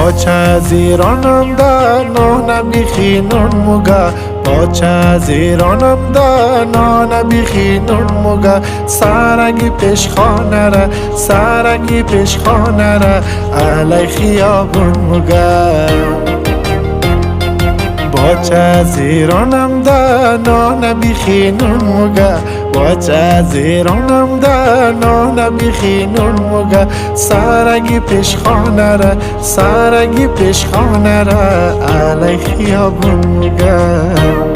باچه از ایرانم ده نان بیخینون مگه باچه از ایرانم ده نان بیخینون مگه سرنگی پیشخانه را سرنگی پیشخانه را علی خیابون مگه باچه از ایرانم ده نان بیخینون مگه باچه از ایرانم ده نان بیخینون مگه سرنگی پیشخانه را سرنگی پیشخانه را علی خیابون مگه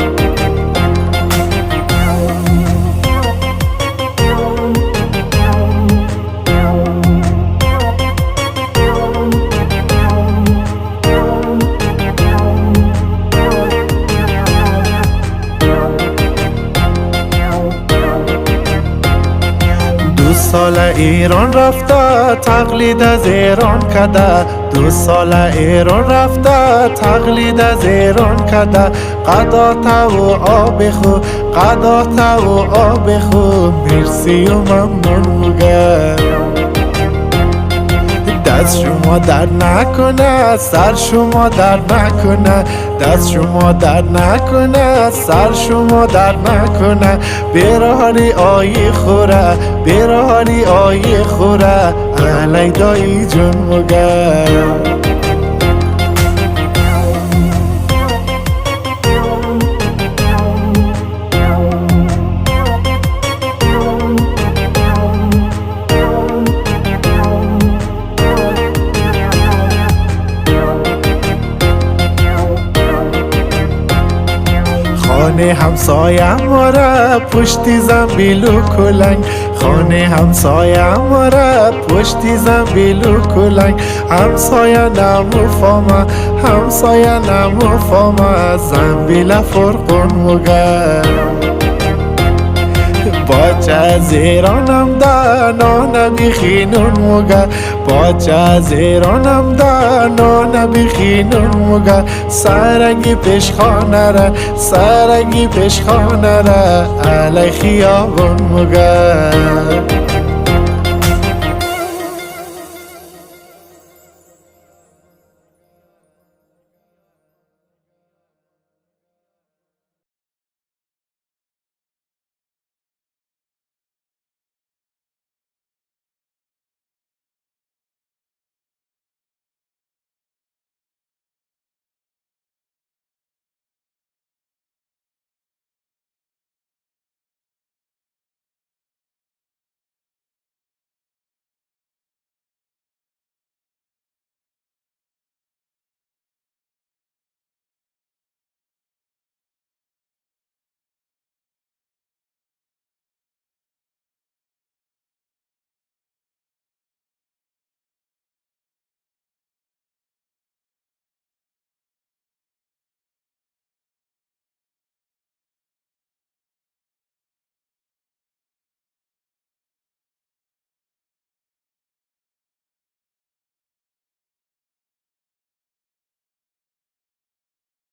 سال ایران رفته تقلید از ایران کده 2 سال ایران رفته تقلید از ایران کده قدات و آب خو قدات و آب خو مرسی و ممنون مگه دست شما در نکنه سر شما در نکنه دست شما در نکنه سر شما در نکنه براری آیی خوره براری آیی خوره علی دایی جون مگه خانه همسایه ماره پشتی زنبیلو کلنگ خانه همسایه ماره پشتی زنبیلو کلنگ همسایه نمو فامه همسایه نمو فامه زنبیل فرقون مگه باچه از ایرانم ده نان بیخینون مگه باچه از ایرانم ده نان بیخینون مگه سرنگی پیشخانه را سرنگی پیشخانه را علی خیابون مگه